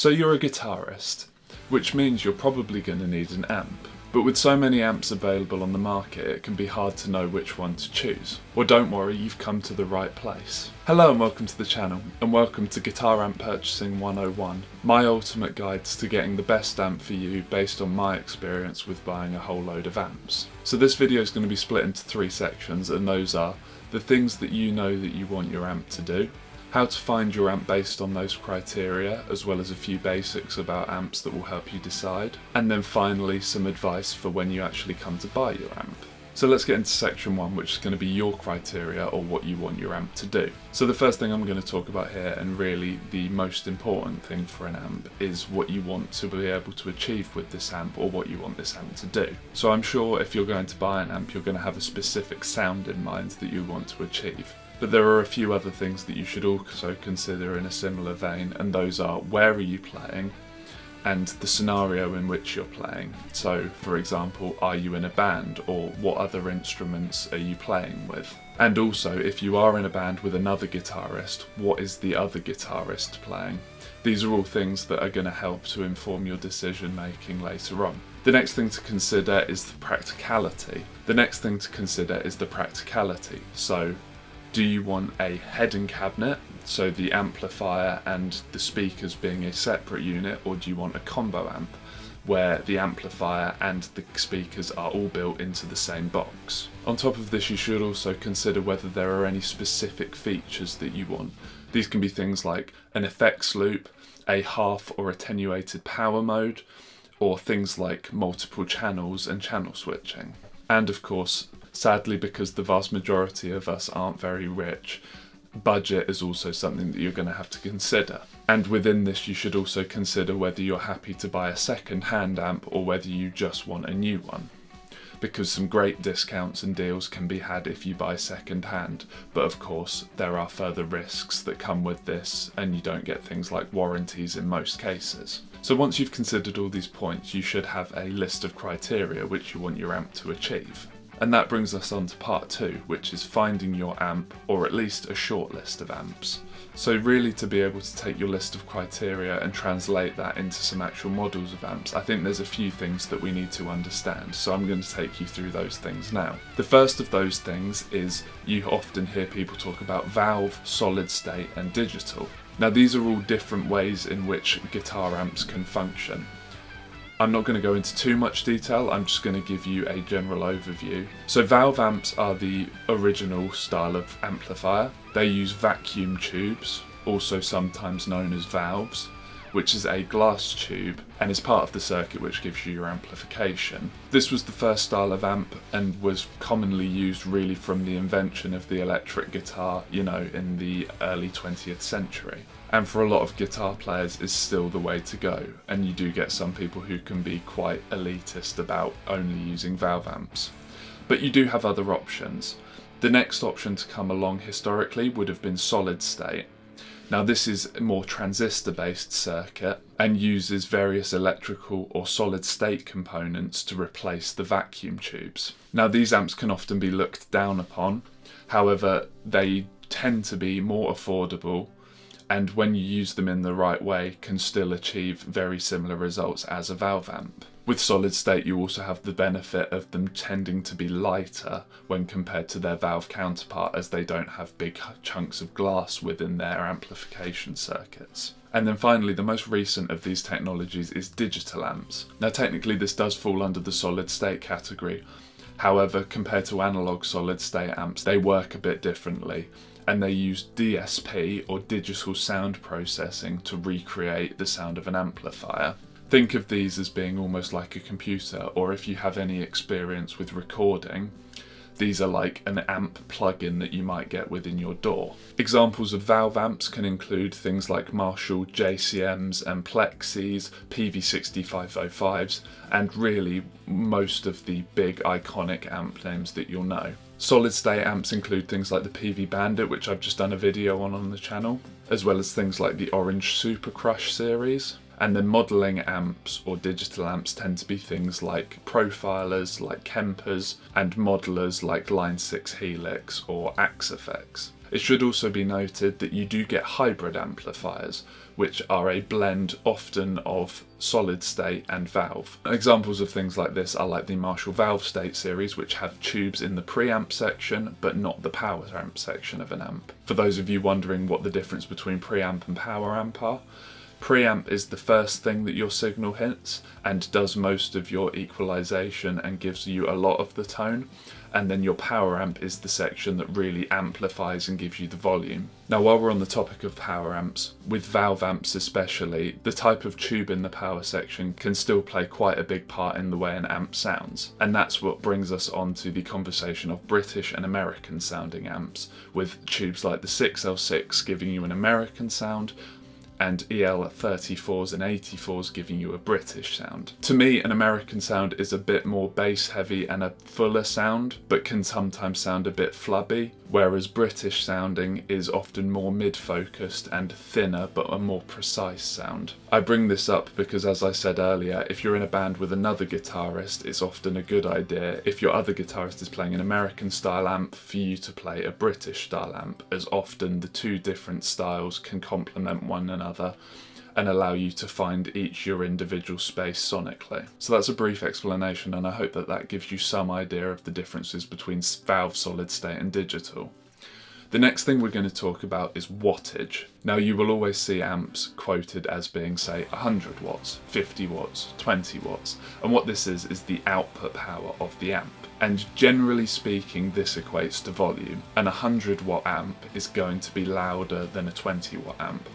So you're a guitarist, which means you're probably going to need an amp. But with so many amps available on the market, it can be hard to know which one to choose. Well, don't worry, you've come to the right place. Hello and welcome to the channel, and welcome to Guitar Amp Purchasing 101, my ultimate guides to getting the best amp for you based on my experience with buying a whole load of amps. So this video is going to be split into three sections, and those are the things that you know that you want your amp to do, how to find your amp based on those criteria, as well as a few basics about amps that will help you decide, and then finally some advice for when you actually come to buy your amp. So let's get into section one, which is going to be your criteria or what you want your amp to do. So the first thing I'm going to talk about here, and really the most important thing for an amp, is what you want to be able to achieve with this amp, or what you want this amp to do. So I'm sure if you're going to buy an amp, you're going to have a specific sound in mind that you want to achieve. But there are a few other things that you should also consider in a similar vein, and those are where are you playing and the scenario in which you're playing. So for example, are you in a band, or what other instruments are you playing with? And also, if you are in a band with another guitarist, what is the other guitarist playing? These are all things that are going to help to inform your decision making later on. The next thing to consider is the practicality. So do you want a head-in cabinet, so the amplifier and the speakers being a separate unit, or do you want a combo amp, where the amplifier and the speakers are all built into the same box? On top of this, you should also consider whether there are any specific features that you want. These can be things like an effects loop, a half or attenuated power mode, or things like multiple channels and channel switching. And of course, sadly, because the vast majority of us aren't very rich, budget is also something that you're going to have to consider. And within this, you should also consider whether you're happy to buy a second-hand amp or whether you just want a new one. Because some great discounts and deals can be had if you buy second-hand, but of course there are further risks that come with this, and you don't get things like warranties in most cases. So once you've considered all these points, you should have a list of criteria which you want your amp to achieve. And that brings us on to part two, which is finding your amp, or at least a short list of amps. So really, to be able to take your list of criteria and translate that into some actual models of amps, I think there's a few things that we need to understand, so I'm going to take you through those things now. The first of those things is, you often hear people talk about valve, solid state and digital. Now these are all different ways in which guitar amps can function. I'm not going to go into too much detail, I'm just going to give you a general overview. So valve amps are the original style of amplifier. They use vacuum tubes, also sometimes known as valves, which is a glass tube and is part of the circuit which gives you your amplification. This was the first style of amp and was commonly used really from the invention of the electric guitar, in the early 20th century. And for a lot of guitar players is still the way to go, and you do get some people who can be quite elitist about only using valve amps. But you do have other options. The next option to come along historically would have been solid state. Now this is a more transistor based circuit and uses various electrical or solid state components to replace the vacuum tubes. Now these amps can often be looked down upon, however they tend to be more affordable, and when you use them in the right way can still achieve very similar results as a valve amp. With solid state, you also have the benefit of them tending to be lighter when compared to their valve counterpart, as they don't have big chunks of glass within their amplification circuits. And then finally, the most recent of these technologies is digital amps. Now technically this does fall under the solid state category. However, compared to analog solid state amps, they work a bit differently, and they use DSP, or digital sound processing, to recreate the sound of an amplifier. Think of these as being almost like a computer, or if you have any experience with recording, these are like an amp plugin that you might get within your DAW. Examples of valve amps can include things like Marshall JCMs and Plexis, PV6505s, and really most of the big iconic amp names that you'll know. Solid state amps include things like the PV Bandit, which I've just done a video on the channel, as well as things like the Orange Super Crush series. And then modelling amps or digital amps tend to be things like profilers like Kempers and modelers like Line 6 Helix or Axe Effects. It should also be noted that you do get hybrid amplifiers, which are a blend often of solid state and valve. Examples of things like this are like the Marshall Valve State series, which have tubes in the preamp section but not the power amp section of an amp. For those of you wondering what the difference between preamp and power amp are, preamp is the first thing that your signal hits and does most of your equalization and gives you a lot of the tone, and then your power amp is the section that really amplifies and gives you the volume. Now, while we're on the topic of power amps, with valve amps especially, the type of tube in the power section can still play quite a big part in the way an amp sounds, and that's what brings us on to the conversation of British and American sounding amps, with tubes like the 6L6 giving you an American sound, and EL34s and 84s giving you a British sound. To me, an American sound is a bit more bass heavy and a fuller sound, but can sometimes sound a bit flubby, whereas British sounding is often more mid-focused and thinner but a more precise sound. I bring this up because, as I said earlier, if you're in a band with another guitarist, it's often a good idea, if your other guitarist is playing an American style amp, for you to play a British style amp, as often the two different styles can complement one another and allow you to find each your individual space sonically. So that's a brief explanation, and I hope that that gives you some idea of the differences between valve, solid state and digital. The next thing we're going to talk about is wattage. Now, you will always see amps quoted as being, say, 100 watts, 50 watts, 20 watts, and what this is the output power of the amp. And generally speaking, this equates to volume. An 100 watt amp is going to be louder than a 20 watt amp.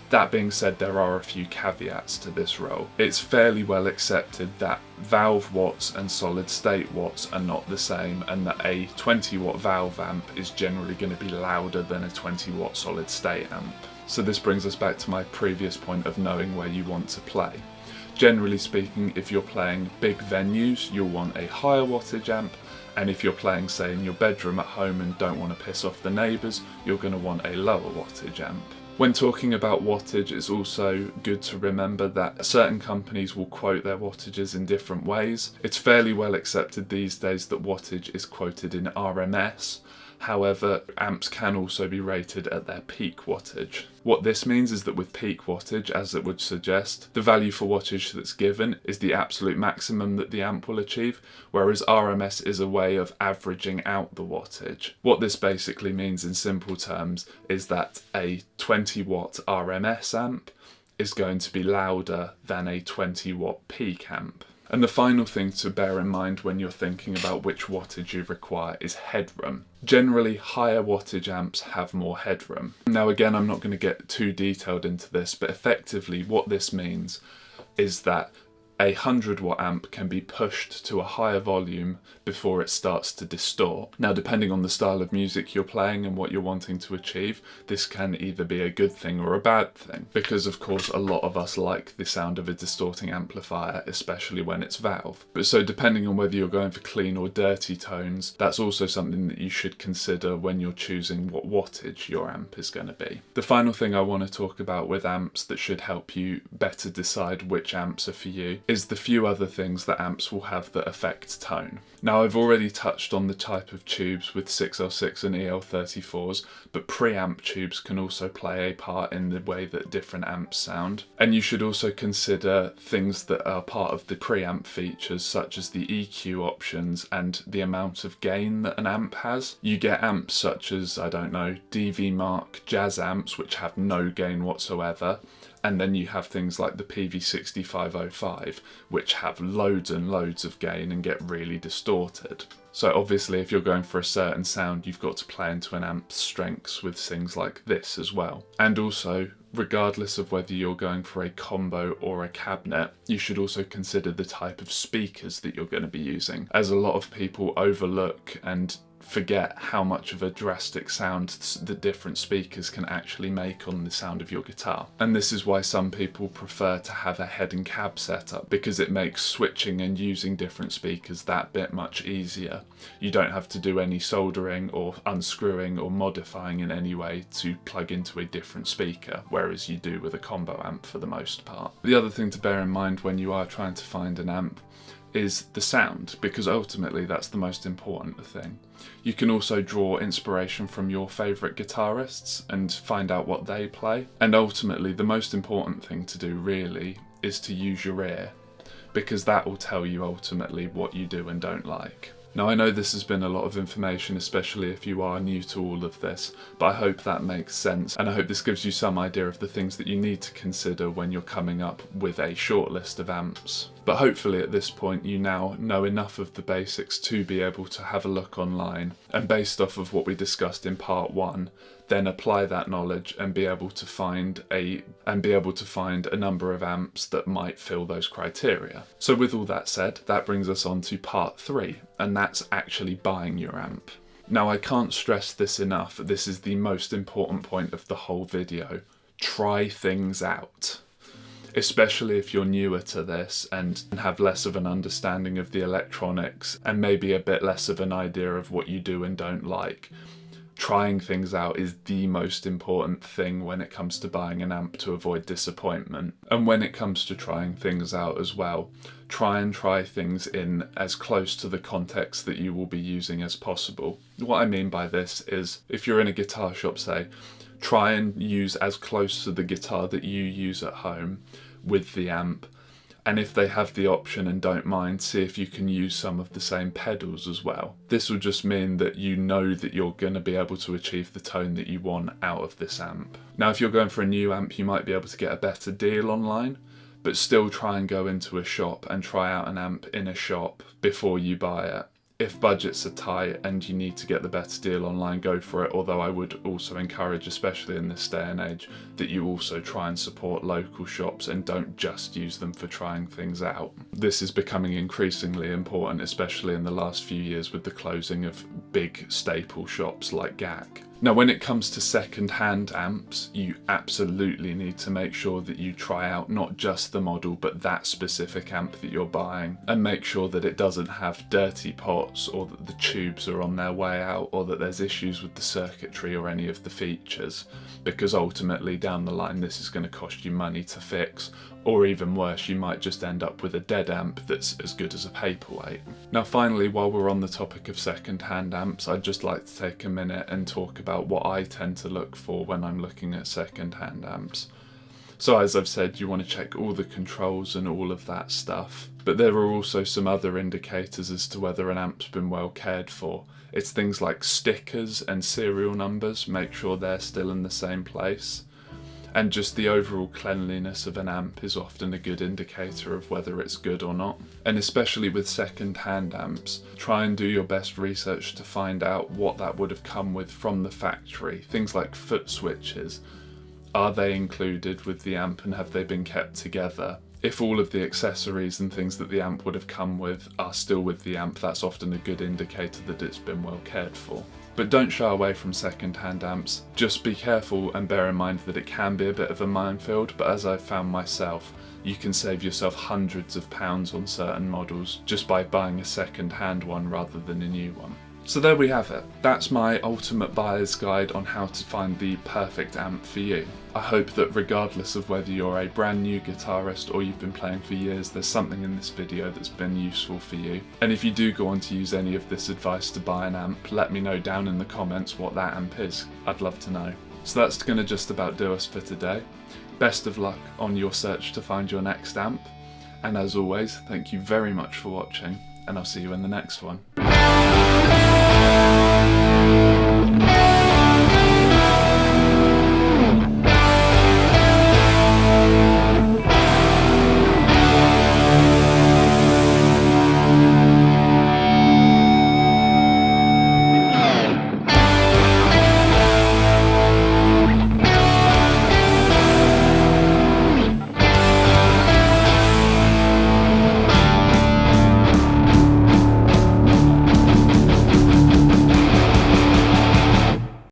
That being said, there are a few caveats to this role. It's fairly well accepted that valve watts and solid state watts are not the same, and that a 20 watt valve amp is generally going to be louder than a 20 watt solid state amp. So this brings us back to my previous point of knowing where you want to play. Generally speaking, if you're playing big venues, you'll want a higher wattage amp, and if you're playing, say, in your bedroom at home and don't want to piss off the neighbours, you're going to want a lower wattage amp. When talking about wattage, it's also good to remember that certain companies will quote their wattages in different ways. It's fairly well accepted these days that wattage is quoted in RMS. However, amps can also be rated at their peak wattage. What this means is that with peak wattage, as it would suggest, the value for wattage that's given is the absolute maximum that the amp will achieve, whereas RMS is a way of averaging out the wattage. What this basically means in simple terms is that a 20 watt RMS amp is going to be louder than a 20 watt peak amp. And the final thing to bear in mind when you're thinking about which wattage you require is headroom. Generally, higher wattage amps have more headroom. Now again, I'm not going to get too detailed into this, but effectively what this means is that a 100 watt amp can be pushed to a higher volume before it starts to distort. Now, depending on the style of music you're playing and what you're wanting to achieve, this can either be a good thing or a bad thing, because of course a lot of us like the sound of a distorting amplifier, especially when it's valve. But so depending on whether you're going for clean or dirty tones, that's also something that you should consider when you're choosing what wattage your amp is going to be. The final thing I want to talk about with amps that should help you better decide which amps are for you is the few other things that amps will have that affect tone. Now, I've already touched on the type of tubes with 6L6 and EL34s, but preamp tubes can also play a part in the way that different amps sound. And you should also consider things that are part of the preamp features, such as the EQ options and the amount of gain that an amp has. You get amps such as, I don't know, DV Mark Jazz amps, which have no gain whatsoever. And then you have things like the PV6505, which have loads and loads of gain and get really distorted. So obviously if you're going for a certain sound, you've got to play into an amp's strengths with things like this as well. And also, regardless of whether you're going for a combo or a cabinet, you should also consider the type of speakers that you're going to be using, as a lot of people overlook and forget how much of a drastic sound the different speakers can actually make on the sound of your guitar. And this is why some people prefer to have a head and cab setup, because it makes switching and using different speakers that bit much easier. You don't have to do any soldering or unscrewing or modifying in any way to plug into a different speaker, whereas you do with a combo amp for the most part. The other thing to bear in mind when you are trying to find an amp is the sound, because ultimately that's the most important thing. You can also draw inspiration from your favourite guitarists and find out what they play. And ultimately the most important thing to do really is to use your ear, because that will tell you ultimately what you do and don't like. Now I know this has been a lot of information, especially if you are new to all of this, but I hope that makes sense, and I hope this gives you some idea of the things that you need to consider when you're coming up with a short list of amps. But hopefully at this point you now know enough of the basics to be able to have a look online, and based off of what we discussed in part 1, then apply that knowledge and be able to find a number of amps that might fill those criteria. So with all that said, that brings us on to part 3, and that's actually buying your amp. Now I can't stress this enough, this is the most important point of the whole video. Try things out. Especially if you're newer to this and have less of an understanding of the electronics and maybe a bit less of an idea of what you do and don't like. Trying things out is the most important thing when it comes to buying an amp to avoid disappointment. And when it comes to trying things out as well, try things in as close to the context that you will be using as possible. What I mean by this is, if you're in a guitar shop, say, try and use as close to the guitar that you use at home with the amp. And if they have the option and don't mind, see if you can use some of the same pedals as well. This will just mean that you know that you're going to be able to achieve the tone that you want out of this amp. Now if you're going for a new amp, you might be able to get a better deal online, but still try and go into a shop and try out an amp in a shop before you buy it. If budgets are tight and you need to get the better deal online, go for it, although I would also encourage, especially in this day and age, that you also try and support local shops and don't just use them for trying things out. This is becoming increasingly important, especially in the last few years with the closing of big staple shops like GAC. Now when it comes to second-hand amps, you absolutely need to make sure that you try out not just the model but that specific amp that you're buying, and make sure that it doesn't have dirty pots or that the tubes are on their way out or that there's issues with the circuitry or any of the features, because ultimately down the line this is going to cost you money to fix, or even worse, you might just end up with a dead amp that's as good as a paperweight. Now finally, while we're on the topic of second-hand amps, I'd just like to take a minute and talk about what I tend to look for when I'm looking at second-hand amps. So as I've said, you want to check all the controls and all of that stuff, but there are also some other indicators as to whether an amp's been well cared for. It's things like stickers and serial numbers, make sure they're still in the same place. And just the overall cleanliness of an amp is often a good indicator of whether it's good or not. And especially with second-hand amps, try and do your best research to find out what that would have come with from the factory. Things like foot switches. Are they included with the amp and have they been kept together? If all of the accessories and things that the amp would have come with are still with the amp, that's often a good indicator that it's been well cared for. But don't shy away from second-hand amps. Just be careful and bear in mind that it can be a bit of a minefield, but as I've found myself, you can save yourself hundreds of pounds on certain models just by buying a second-hand one rather than a new one. So there we have it. That's my ultimate buyer's guide on how to find the perfect amp for you. I hope that regardless of whether you're a brand new guitarist or you've been playing for years, there's something in this video that's been useful for you. And if you do go on to use any of this advice to buy an amp, let me know down in the comments what that amp is. I'd love to know. So that's going to just about do us for today. Best of luck on your search to find your next amp. And as always, thank you very much for watching, and I'll see you in the next one.